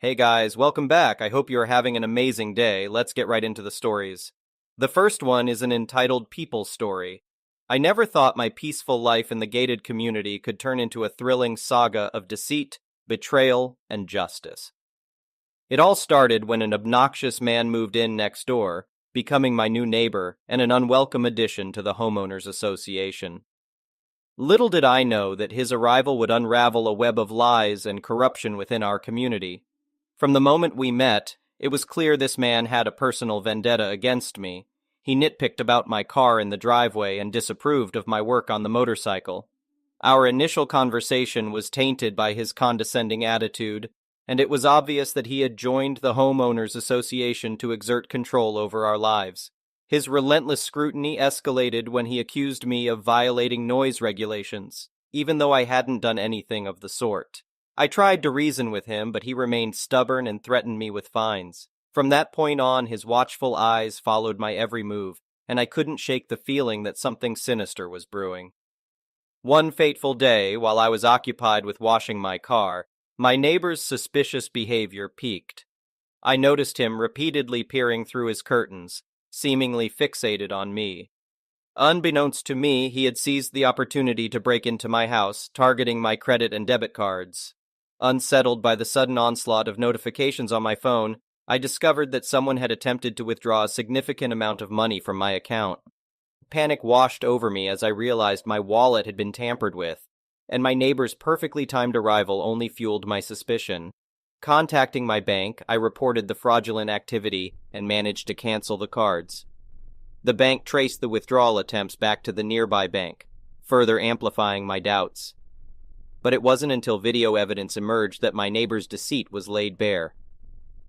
Hey guys, welcome back. I hope you are having an amazing day. Let's get right into the stories. The first one is an entitled People Story. I never thought my peaceful life in the gated community could turn into a thrilling saga of deceit, betrayal, and justice. It all started when an obnoxious man moved in next door, becoming my new neighbor and an unwelcome addition to the homeowners association. Little did I know that his arrival would unravel a web of lies and corruption within our community. From the moment we met, it was clear this man had a personal vendetta against me. He nitpicked about my car in the driveway and disapproved of my work on the motorcycle. Our initial conversation was tainted by his condescending attitude, and it was obvious that he had joined the homeowners association to exert control over our lives. His relentless scrutiny escalated when he accused me of violating noise regulations, even though I hadn't done anything of the sort. I tried to reason with him, but he remained stubborn and threatened me with fines. From that point on, his watchful eyes followed my every move, and I couldn't shake the feeling that something sinister was brewing. One fateful day, while I was occupied with washing my car, my neighbor's suspicious behavior peaked. I noticed him repeatedly peering through his curtains, seemingly fixated on me. Unbeknownst to me, he had seized the opportunity to break into my house, targeting my credit and debit cards. Unsettled by the sudden onslaught of notifications on my phone, I discovered that someone had attempted to withdraw a significant amount of money from my account. Panic washed over me as I realized my wallet had been tampered with, and my neighbor's perfectly timed arrival only fueled my suspicion. Contacting my bank, I reported the fraudulent activity and managed to cancel the cards. The bank traced the withdrawal attempts back to the nearby bank, further amplifying my doubts. But it wasn't until video evidence emerged that my neighbor's deceit was laid bare.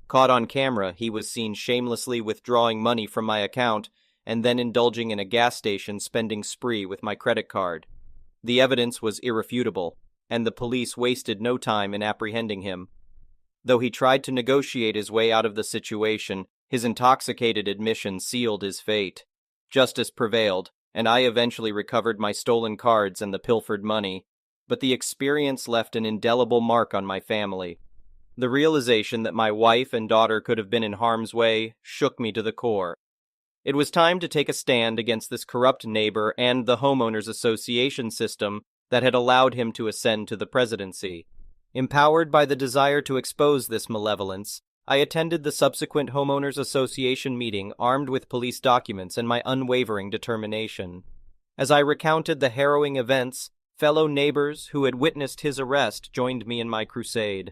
Caught on camera, he was seen shamelessly withdrawing money from my account and then indulging in a gas station spending spree with my credit card. The evidence was irrefutable, and the police wasted no time in apprehending him. Though he tried to negotiate his way out of the situation, his intoxicated admission sealed his fate. Justice prevailed, and I eventually recovered my stolen cards and the pilfered money. But the experience left an indelible mark on my family. The realization that my wife and daughter could have been in harm's way shook me to the core. It was time to take a stand against this corrupt neighbor and the homeowners association system that had allowed him to ascend to the presidency. Empowered by the desire to expose this malevolence, I attended the subsequent homeowners association meeting armed with police documents and my unwavering determination. As I recounted the harrowing events, fellow neighbors who had witnessed his arrest joined me in my crusade.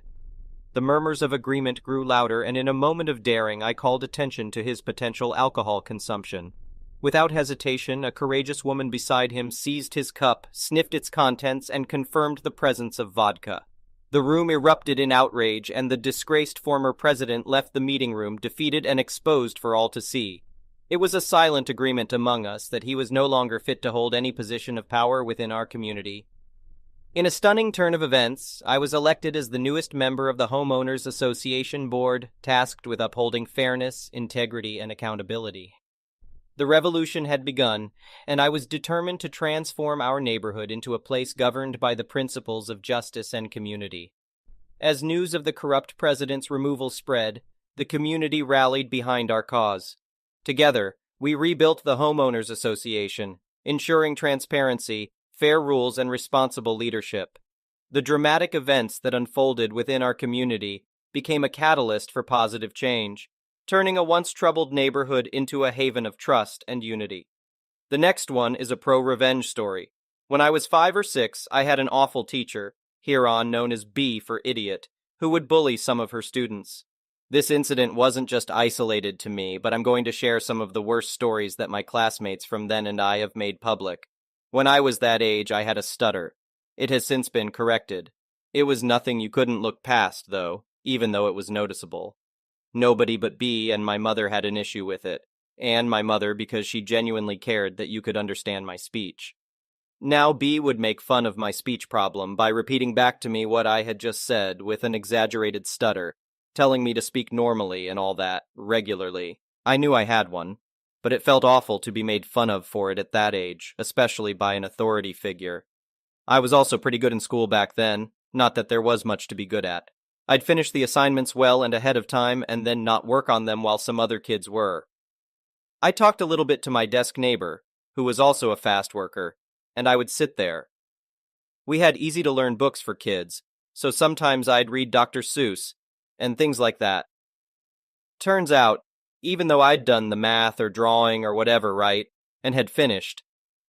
The murmurs of agreement grew louder, and in a moment of daring I called attention to his potential alcohol consumption. Without hesitation, a courageous woman beside him seized his cup, sniffed its contents, and confirmed the presence of vodka. The room erupted in outrage, and the disgraced former president left the meeting room defeated and exposed for all to see. It was a silent agreement among us that he was no longer fit to hold any position of power within our community. In a stunning turn of events, I was elected as the newest member of the Homeowners Association Board, tasked with upholding fairness, integrity, and accountability. The revolution had begun, and I was determined to transform our neighborhood into a place governed by the principles of justice and community. As news of the corrupt president's removal spread, the community rallied behind our cause. Together, we rebuilt the Homeowners Association, ensuring transparency, fair rules, and responsible leadership. The dramatic events that unfolded within our community became a catalyst for positive change, turning a once troubled neighborhood into a haven of trust and unity. The next one is a pro-revenge story. When I was 5 or 6, I had an awful teacher, hereon known as B for idiot, who would bully some of her students. This incident wasn't just isolated to me, but I'm going to share some of the worst stories that my classmates from then and I have made public. When I was that age, I had a stutter. It has since been corrected. It was nothing you couldn't look past, though, even though it was noticeable. Nobody but B and my mother had an issue with it, and my mother because she genuinely cared that you could understand my speech. Now B would make fun of my speech problem by repeating back to me what I had just said with an exaggerated stutter, telling me to speak normally and all that, regularly. I knew I had one, but it felt awful to be made fun of for it at that age, especially by an authority figure. I was also pretty good in school back then, not that there was much to be good at. I'd finish the assignments well and ahead of time and then not work on them while some other kids were. I talked a little bit to my desk neighbor, who was also a fast worker, and I would sit there. We had easy-to-learn books for kids, so sometimes I'd read Dr. Seuss and things like that. Turns out, even though I'd done the math or drawing or whatever right, and had finished,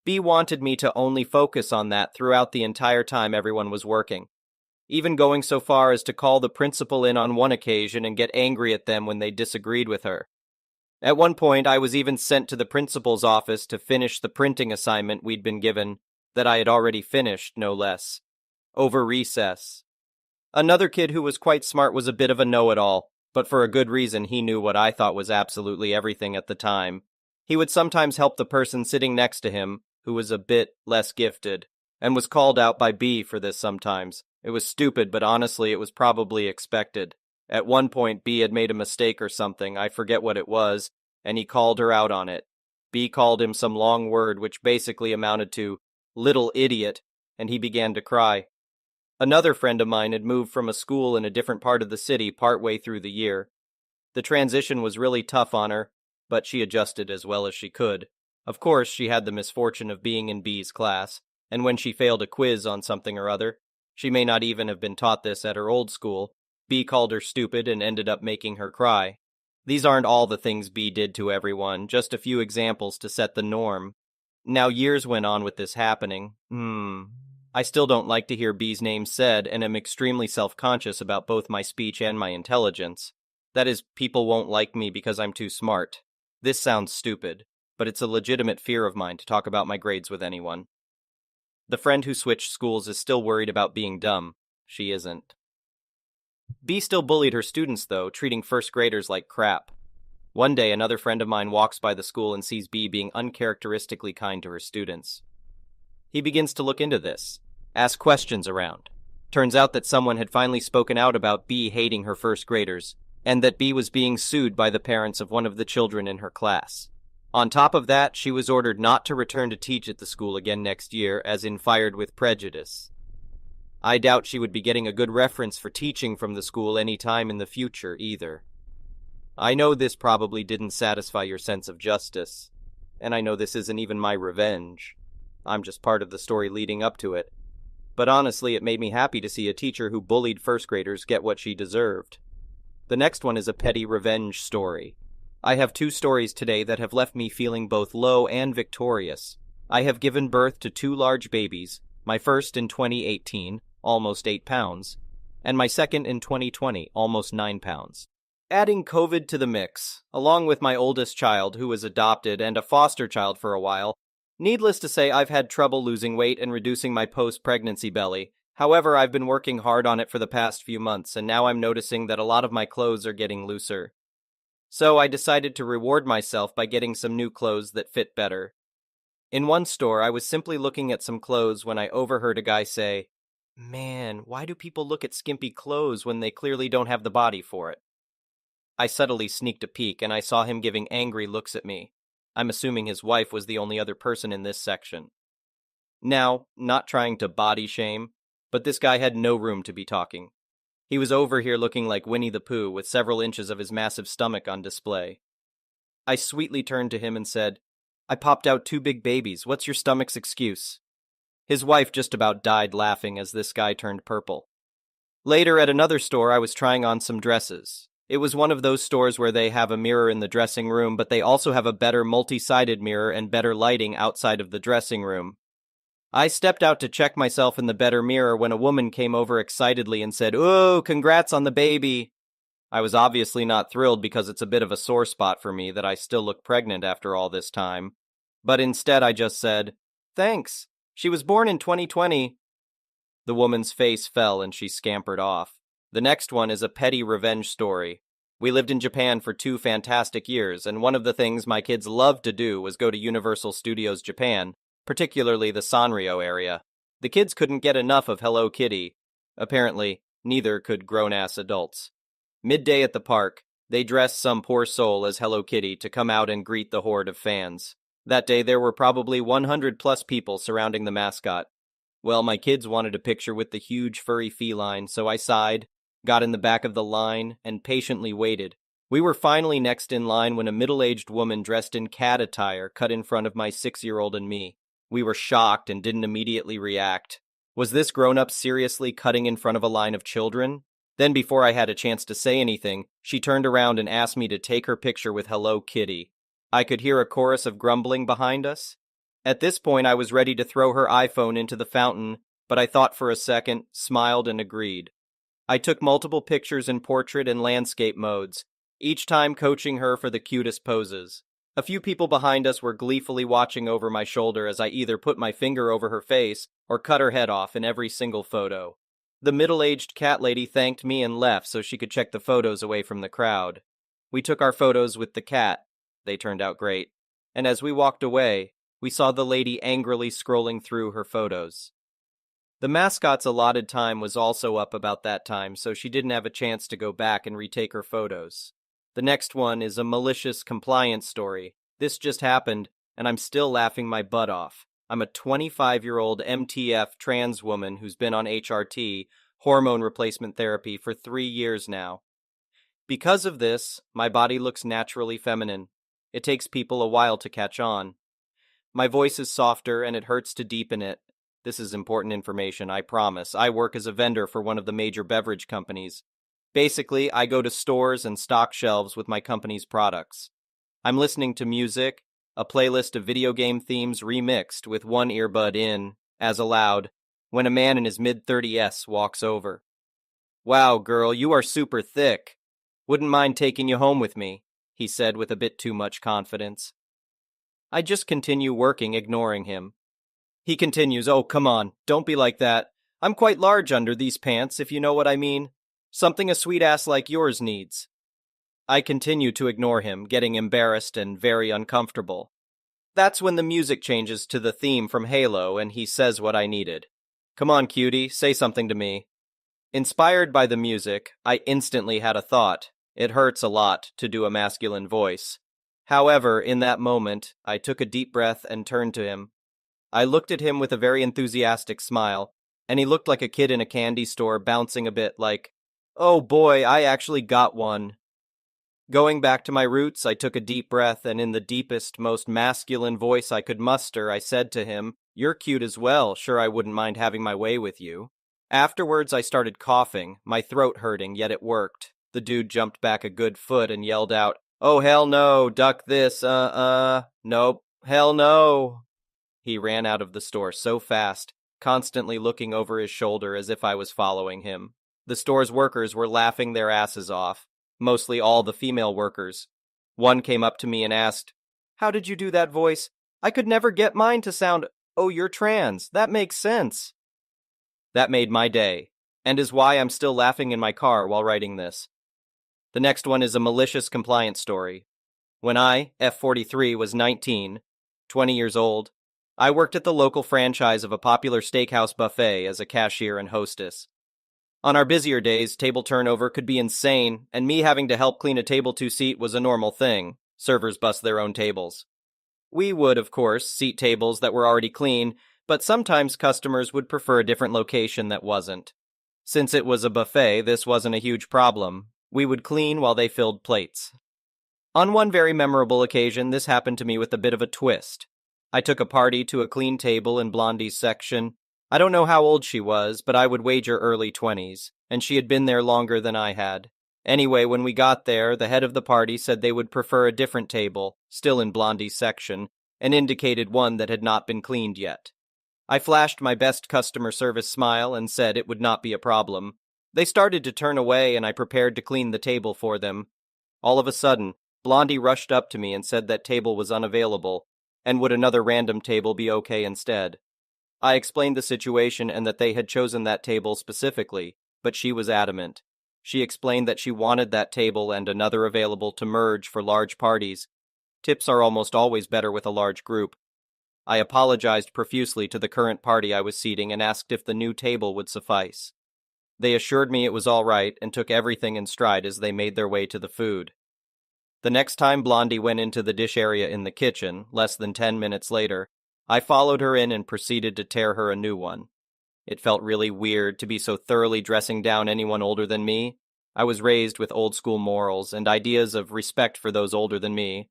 B wanted me to only focus on that throughout the entire time everyone was working, even going so far as to call the principal in on one occasion and get angry at them when they disagreed with her. At one point, I was even sent to the principal's office to finish the printing assignment we'd been given, that I had already finished, no less, over recess. Another kid who was quite smart was a bit of a know-it-all, but for a good reason he knew what I thought was absolutely everything at the time. He would sometimes help the person sitting next to him, who was a bit less gifted, and was called out by B for this sometimes. It was stupid, but honestly it was probably expected. At one point B had made a mistake or something, I forget what it was, and he called her out on it. B called him some long word which basically amounted to, "little idiot," and he began to cry. Another friend of mine had moved from a school in a different part of the city partway through the year. The transition was really tough on her, but she adjusted as well as she could. Of course, she had the misfortune of being in B's class, and when she failed a quiz on something or other, she may not even have been taught this at her old school, B called her stupid and ended up making her cry. These aren't all the things B did to everyone, just a few examples to set the norm. Now years went on with this happening. I still don't like to hear B's name said and am extremely self-conscious about both my speech and my intelligence. That is, people won't like me because I'm too smart. This sounds stupid, but it's a legitimate fear of mine to talk about my grades with anyone. The friend who switched schools is still worried about being dumb. She isn't. B still bullied her students, though, treating first graders like crap. One day, another friend of mine walks by the school and sees B being uncharacteristically kind to her students. He begins to look into this, ask questions around. Turns out that someone had finally spoken out about B hating her first graders, and that B was being sued by the parents of one of the children in her class. On top of that, she was ordered not to return to teach at the school again next year, as in fired with prejudice. I doubt she would be getting a good reference for teaching from the school any time in the future, either. I know this probably didn't satisfy your sense of justice, and I know this isn't even my revenge. I'm just part of the story leading up to it. But honestly, it made me happy to see a teacher who bullied first graders get what she deserved. The next one is a petty revenge story. I have 2 stories today that have left me feeling both low and victorious. I have given birth to 2 large babies, my first in 2018, almost 8 pounds, and my second in 2020, almost 9 pounds. Adding COVID to the mix, along with my oldest child, who was adopted, and a foster child for a while, needless to say I've had trouble losing weight and reducing my post-pregnancy belly. However, I've been working hard on it for the past few months, and now I'm noticing that a lot of my clothes are getting looser. So I decided to reward myself by getting some new clothes that fit better. In one store, I was simply looking at some clothes when I overheard a guy say, "Man, why do people look at skimpy clothes when they clearly don't have the body for it?" I subtly sneaked a peek, and I saw him giving angry looks at me. I'm assuming his wife was the only other person in this section. Now, not trying to body shame, but this guy had no room to be talking. He was over here looking like Winnie the Pooh with several inches of his massive stomach on display. I sweetly turned to him and said, "I popped out 2 big babies. What's your stomach's excuse?" His wife just about died laughing as this guy turned purple. Later at another store, I was trying on some dresses. It was one of those stores where they have a mirror in the dressing room, but they also have a better multi-sided mirror and better lighting outside of the dressing room. I stepped out to check myself in the better mirror when a woman came over excitedly and said, "Ooh, congrats on the baby." I was obviously not thrilled because it's a bit of a sore spot for me that I still look pregnant after all this time. But instead I just said, "Thanks. She was born in 2020. The woman's face fell and she scampered off. The next one is a petty revenge story. We lived in Japan for 2 fantastic years, and one of the things my kids loved to do was go to Universal Studios Japan, particularly the Sanrio area. The kids couldn't get enough of Hello Kitty. Apparently, neither could grown-ass adults. Midday at the park, they dressed some poor soul as Hello Kitty to come out and greet the horde of fans. That day there were probably 100+ people surrounding the mascot. Well, my kids wanted a picture with the huge furry feline, so I sighed, got in the back of the line, and patiently waited. We were finally next in line when a middle-aged woman dressed in cat attire cut in front of my 6-year-old and me. We were shocked and didn't immediately react. Was this grown-up seriously cutting in front of a line of children? Then before I had a chance to say anything, she turned around and asked me to take her picture with Hello Kitty. I could hear a chorus of grumbling behind us. At this point, I was ready to throw her iPhone into the fountain, but I thought for a second, smiled, and agreed. I took multiple pictures in portrait and landscape modes, each time coaching her for the cutest poses. A few people behind us were gleefully watching over my shoulder as I either put my finger over her face or cut her head off in every single photo. The middle-aged cat lady thanked me and left so she could check the photos away from the crowd. We took our photos with the cat. They turned out great. And as we walked away, we saw the lady angrily scrolling through her photos. The mascot's allotted time was also up about that time, so she didn't have a chance to go back and retake her photos. The next one is a malicious compliance story. This just happened, and I'm still laughing my butt off. I'm a 25-year-old MTF trans woman who's been on HRT, hormone replacement therapy, for 3 years now. Because of this, my body looks naturally feminine. It takes people a while to catch on. My voice is softer and it hurts to deepen it. This is important information, I promise. I work as a vendor for one of the major beverage companies. Basically, I go to stores and stock shelves with my company's products. I'm listening to music, a playlist of video game themes remixed with one earbud in, as allowed, when a man in his mid-30s walks over. "Wow, girl, you are super thick. Wouldn't mind taking you home with me," he said with a bit too much confidence. I just continue working, ignoring him. He continues, "Oh, come on, don't be like that. I'm quite large under these pants, if you know what I mean. Something a sweet ass like yours needs." I continue to ignore him, getting embarrassed and very uncomfortable. That's when the music changes to the theme from Halo and he says what I needed. "Come on, cutie, say something to me." Inspired by the music, I instantly had a thought. It hurts a lot to do a masculine voice. However, in that moment, I took a deep breath and turned to him. I looked at him with a very enthusiastic smile, and he looked like a kid in a candy store bouncing a bit like, "Oh boy, I actually got one." Going back to my roots, I took a deep breath, and in the deepest, most masculine voice I could muster, I said to him, "You're cute as well, sure I wouldn't mind having my way with you." Afterwards, I started coughing, my throat hurting, yet it worked. The dude jumped back a good foot and yelled out, "Oh hell no, duck this, nope, hell no." He ran out of the store so fast, constantly looking over his shoulder as if I was following him. The store's workers were laughing their asses off. Mostly all the female workers. One came up to me and asked, "How did you do that voice? I could never get mine to sound, oh, you're trans. That makes sense." That made my day, and is why I'm still laughing in my car while writing this. The next one is a malicious compliance story. When I, F43, was 19, 20 years old, I worked at the local franchise of a popular steakhouse buffet as a cashier and hostess. On our busier days, table turnover could be insane, and me having to help clean a table to seat was a normal thing. Servers bust their own tables. We would, of course, seat tables that were already clean, but sometimes customers would prefer a different location that wasn't. Since it was a buffet, this wasn't a huge problem. We would clean while they filled plates. On one very memorable occasion, this happened to me with a bit of a twist. I took a party to a clean table in Blondie's section. I don't know how old she was, but I would wager early 20s, and she had been there longer than I had. Anyway, when we got there, the head of the party said they would prefer a different table, still in Blondie's section, and indicated one that had not been cleaned yet. I flashed my best customer service smile and said it would not be a problem. They started to turn away and I prepared to clean the table for them. All of a sudden, Blondie rushed up to me and said that table was unavailable, and would another random table be okay instead. I explained the situation and that they had chosen that table specifically, but she was adamant. She explained that she wanted that table and another available to merge for large parties. Tips are almost always better with a large group. I apologized profusely to the current party I was seating and asked if the new table would suffice. They assured me it was all right and took everything in stride as they made their way to the food. The next time Blondie went into the dish area in the kitchen, less than 10 minutes later, I followed her in and proceeded to tear her a new one. It felt really weird to be so thoroughly dressing down anyone older than me. I was raised with old school morals and ideas of respect for those older than me.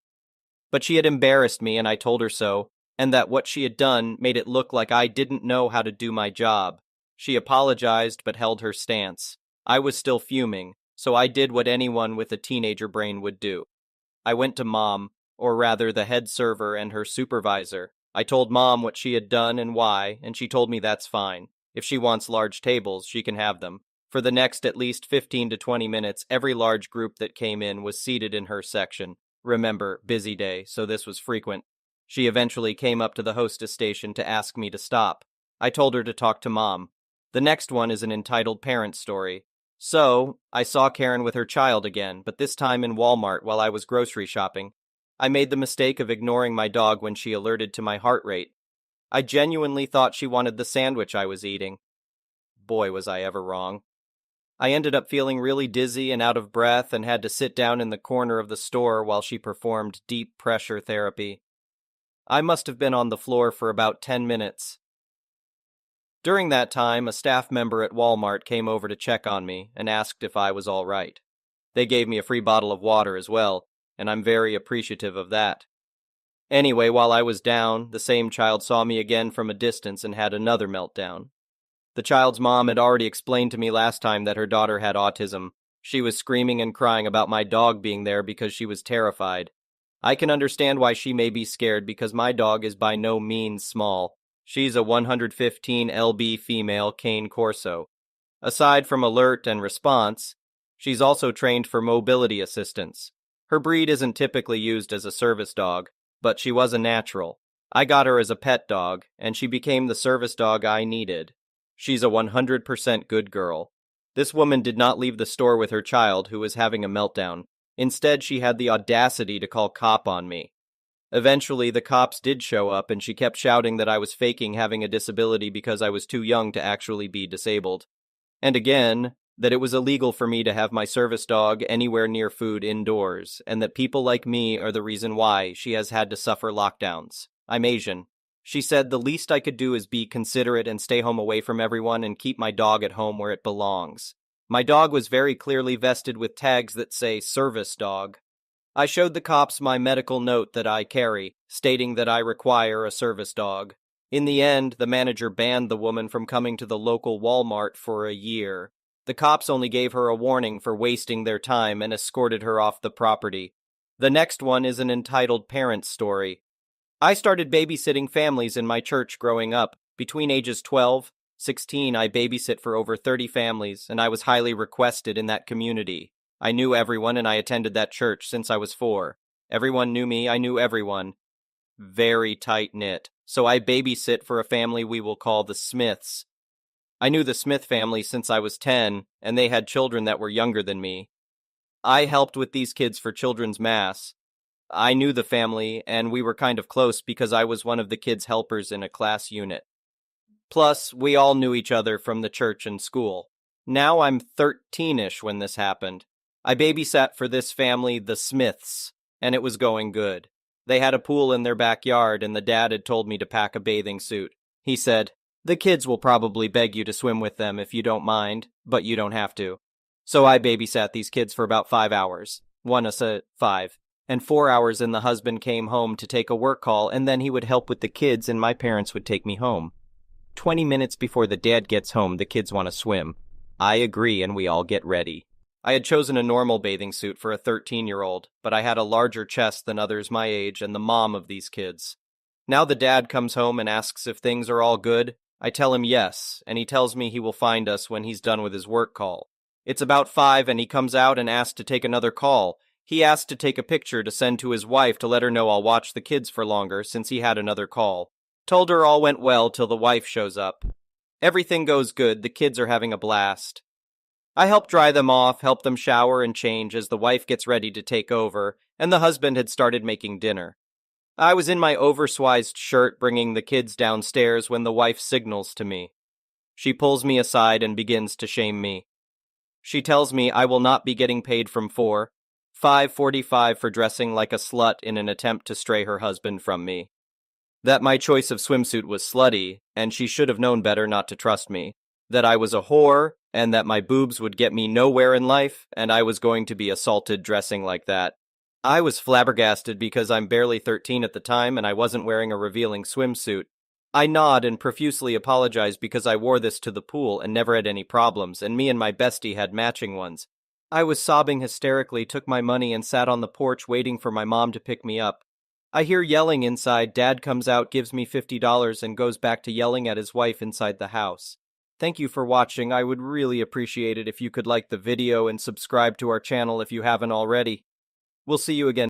But she had embarrassed me and I told her so, and that what she had done made it look like I didn't know how to do my job. She apologized but held her stance. I was still fuming, so I did what anyone with a teenager brain would do. I went to Mom, or rather the head server and her supervisor. I told Mom what she had done and why, and she told me that's fine. If she wants large tables, she can have them. For the next at least 15 to 20 minutes, every large group that came in was seated in her section. Remember, busy day, so this was frequent. She eventually came up to the hostess station to ask me to stop. I told her to talk to Mom. The next one is an entitled parent story. So, I saw Karen with her child again, but this time in Walmart while I was grocery shopping. I made the mistake of ignoring my dog when she alerted to my heart rate. I genuinely thought she wanted the sandwich I was eating. Boy, was I ever wrong. I ended up feeling really dizzy and out of breath and had to sit down in the corner of the store while she performed deep pressure therapy. I must have been on the floor for about 10 minutes. During that time, a staff member at Walmart came over to check on me and asked if I was all right. They gave me a free bottle of water as well, and I'm very appreciative of that. Anyway, while I was down, the same child saw me again from a distance and had another meltdown. The child's mom had already explained to me last time that her daughter had autism. She was screaming and crying about my dog being there because she was terrified. I can understand why she may be scared because my dog is by no means small. She's a 115 lb female cane corso. Aside from alert and response, she's also trained for mobility assistance. Her breed isn't typically used as a service dog, but she was a natural. I got her as a pet dog, and she became the service dog I needed. She's a 100% good girl. This woman did not leave the store with her child, who was having a meltdown. Instead, she had the audacity to call cop on me. Eventually, the cops did show up, and she kept shouting that I was faking having a disability because I was too young to actually be disabled. And again, that it was illegal for me to have my service dog anywhere near food indoors, and that people like me are the reason why she has had to suffer lockdowns. I'm Asian. She said the least I could do is be considerate and stay home away from everyone and keep my dog at home where it belongs. My dog was very clearly vested with tags that say service dog. I showed the cops my medical note that I carry, stating that I require a service dog. In the end, the manager banned the woman from coming to the local Walmart for a year. The cops only gave her a warning for wasting their time and escorted her off the property. The next one is an entitled parent story. I started babysitting families in my church growing up. Between ages 12, 16, I babysit for over 30 families, and I was highly requested in that community. I knew everyone, and I attended that church since I was 4. Everyone knew me, I knew everyone. Very tight-knit. So I babysit for a family we will call the Smiths. I knew the Smith family since I was 10, and they had children that were younger than me. I helped with these kids for Children's Mass. I knew the family, and we were kind of close because I was one of the kids' helpers in a class unit. Plus, we all knew each other from the church and school. Now I'm 13-ish when this happened. I babysat for this family, the Smiths, and it was going good. They had a pool in their backyard, and the dad had told me to pack a bathing suit. He said, "The kids will probably beg you to swim with them if you don't mind, but you don't have to." So I babysat these kids for about 5 hours. 5. And 4 hours and the husband came home to take a work call, and then he would help with the kids and my parents would take me home. 20 minutes before the dad gets home, the kids want to swim. I agree, and we all get ready. I had chosen a normal bathing suit for a 13-year-old, but I had a larger chest than others my age and the mom of these kids. Now the dad comes home and asks if things are all good. I tell him yes, and he tells me he will find us when he's done with his work call. It's about 5, and he comes out and asks to take another call. He asked to take a picture to send to his wife to let her know I'll watch the kids for longer since he had another call. Told her all went well till the wife shows up. Everything goes good, the kids are having a blast. I help dry them off, help them shower and change as the wife gets ready to take over, and the husband had started making dinner. I was in my oversized shirt bringing the kids downstairs when the wife signals to me. She pulls me aside and begins to shame me. She tells me I will not be getting paid from 5:45 for dressing like a slut in an attempt to stray her husband from me. That my choice of swimsuit was slutty, and she should have known better not to trust me. That I was a whore, and that my boobs would get me nowhere in life, and I was going to be assaulted dressing like that. I was flabbergasted because I'm barely 13 at the time and I wasn't wearing a revealing swimsuit. I nod and profusely apologize because I wore this to the pool and never had any problems, and me and my bestie had matching ones. I was sobbing hysterically, took my money, and sat on the porch waiting for my mom to pick me up. I hear yelling inside. Dad comes out, gives me $50, and goes back to yelling at his wife inside the house. Thank you for watching. I would really appreciate it if you could like the video and subscribe to our channel if you haven't already. We'll see you again.